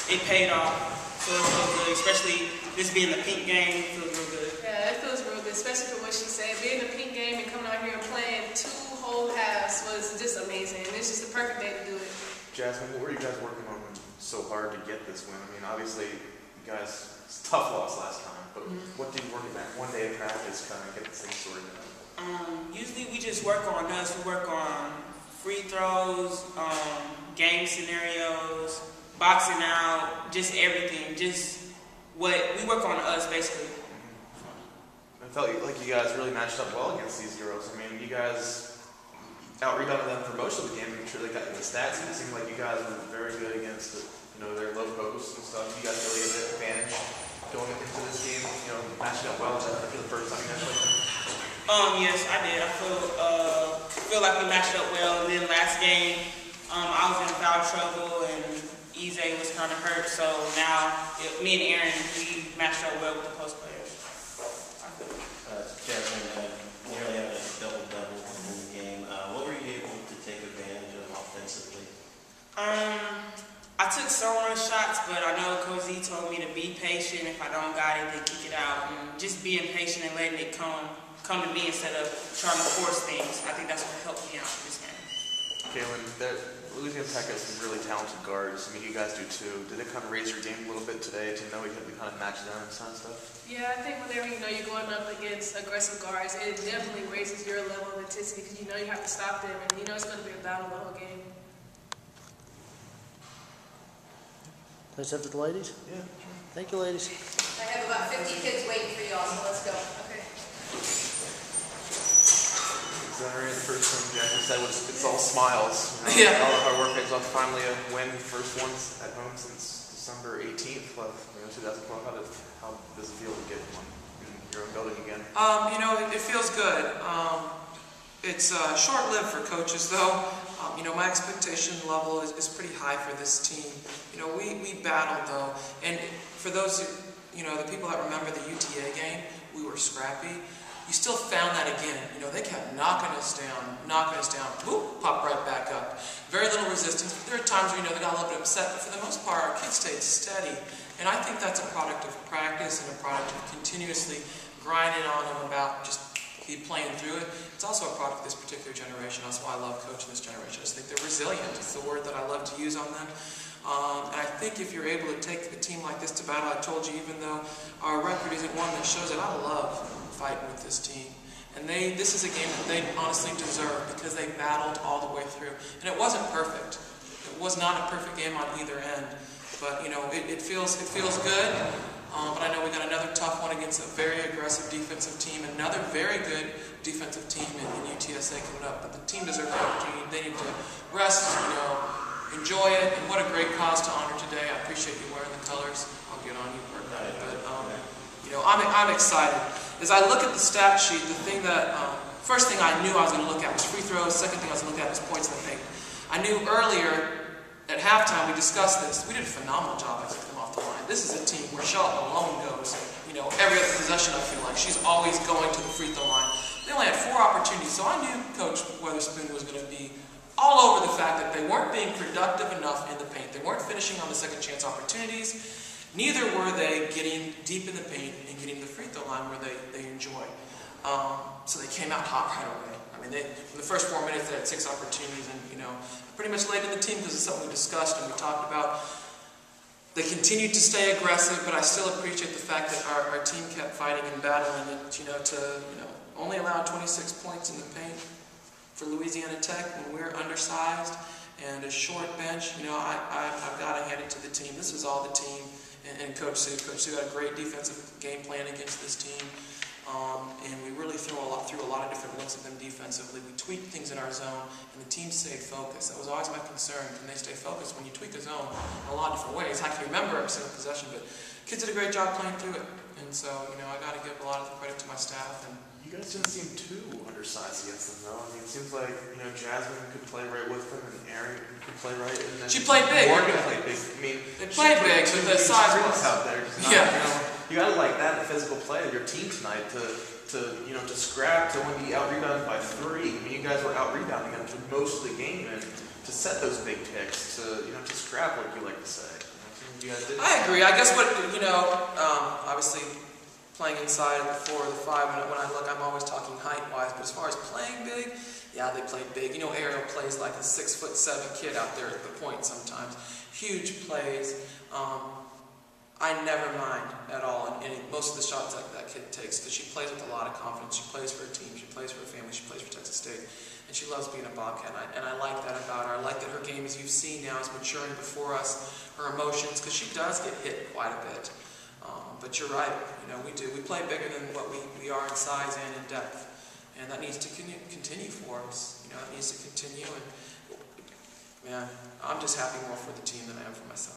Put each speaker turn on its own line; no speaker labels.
it paid off. So it feels good, especially this being the pink game. It feels real good.
Yeah, it feels real good, especially for what she said. Being the pink game and coming out here and playing 2 whole halves was just amazing. It's just the perfect day to do it.
Jasmine, what were you guys working on so hard to get this win? I mean, obviously, you guys, it's a tough loss last time, but what did you work on that one day of practice kind of get this thing sorted out?
Usually we just work on us. We work on free throws, game scenarios, boxing out, just everything. Just what we work on us, basically.
I felt like you guys really matched up well against these girls. I mean, you guys out-rebounded them for most of the game. I'm sure they got in the stats. It seemed like you guys were very good against their low posts and stuff. You guys really had an advantage going into this game, matching up well for the first time you guys played them.
Yes, I did. I feel like we matched up well. And then last game, I was in foul trouble and Eze was kind of hurt. So now, me and Aaron, we matched up well with the post players.
Jasmine, nearly had a double-double in the game. What were you able to take advantage of offensively?
I took some run shots, but I know Coach Z told me to be patient. If I don't got it, then kick it out. And just being patient and letting it come to me instead of trying to force things. I think that's what helped me out in this game.
Kaylin, Louisiana Tech has some really talented guards. I mean, you guys do too. Did it kind of raise your game a little bit today to know you had to kind of match them and kind of stuff?
Yeah, I think whenever you're going up against aggressive guards, it definitely raises your level of intensity because you have to stop them and it's going to be a battle the whole game.
Let's have the ladies?
Yeah.
Thank you, ladies.
I have about 50 kids waiting for y'all, so let's go.
Okay.
The first thing Jackie said was, it's all smiles.
Yeah.
All of our work pays off. Finally a win, first ones at home since December 18th of 2012. How does it feel to get one in your own building again?
It feels good. It's short-lived for coaches, though. My expectation level is pretty high for this team. We battled, though. And for those the people that remember the UTA game, we were scrappy. You still found that again. They kept knocking us down, whoop, pop right back up. Very little resistance. There are times where, they got a little bit upset, but for the most part, our kids stayed steady. And I think that's a product of practice and a product of continuously grinding on them about just keep playing through it. It's also a product of this particular generation. That's why I love coaching this generation. I just think they're resilient. It's the word that I love to use on them. And I think if you're able to take a team like this to battle, I told you, even though our record isn't one that shows it, I love fighting with this team. And this is a game that they honestly deserve because they battled all the way through. And it wasn't perfect. It was not a perfect game on either end. But, it feels good. But I know we got another tough one against a very aggressive defensive team, another very good defensive team in UTSA coming up. But the team deserves the opportunity. They need to rest, enjoy it. And what a great cause to honor today. I appreciate you wearing the colors. I'll get on you for that. But, I'm excited. As I look at the stat sheet, first thing I knew I was going to look at was free throws. Second thing I was going to look at was points in the paint. I knew earlier at halftime we discussed this. We did a phenomenal job as them off the line. This is a team where Charlotte alone goes, every other possession I feel like. She's always going to the free throw line. They only had 4 opportunities, so I knew Coach Weatherspoon was going to be all over the fact that they weren't being productive enough in the paint. They weren't finishing on the second chance opportunities. Neither were they getting deep in the paint and getting the free throw line where they enjoy. So they came out hot right away. I mean, in the first 4 minutes, they had 6 opportunities, and pretty much laid in the team because it's something we discussed and we talked about. They continued to stay aggressive, but I still appreciate the fact that our team kept fighting and battling, and to only allow 26 points in the paint for Louisiana Tech when we're undersized and a short bench. I've got to hand it to the team. This is all the team. And Coach Sue got a great defensive game plan against this team, and we really threw a lot of different looks at them defensively. We tweaked things in our zone, and the team stayed focused. That was always my concern. Can they stay focused when you tweak a zone in a lot of different ways? I can remember every single possession, but kids did a great job playing through it. And so, I got to give a lot of the credit to my staff. And
you guys didn't seem too undersized against them, though. I mean, it seems like Jasmine could play right with them, and Erin could play right. And then
she played big.
Morgan played big. I mean,
they played big, but the size was
out there. You got to like that in the physical play of your team tonight to scrap, to only be out-rebounded by 3. I mean, you guys were out-rebounding them for most of the game, and to set those big picks, to scrap, like you like to say. You guys did.
I agree. I guess what, obviously playing inside at the 4 or the 5, when I look, I'm always talking height-wise, but as far as playing big, yeah, they play big. Ariel plays like a 6'7" kid out there at the point sometimes. Huge plays. I never mind at all, and most of the shots that kid takes, because she plays with a lot of confidence. She plays for a team, she plays for a family, she plays for Texas State, and she loves being a Bobcat, and I like that about her. I like that her game, as you've seen now, is maturing before us, her emotions, because she does get hit quite a bit. But you're right, we do. We play bigger than what we are in size and in depth, and that needs to continue for us. It needs to continue, and man, I'm just happy more for the team than I am for myself.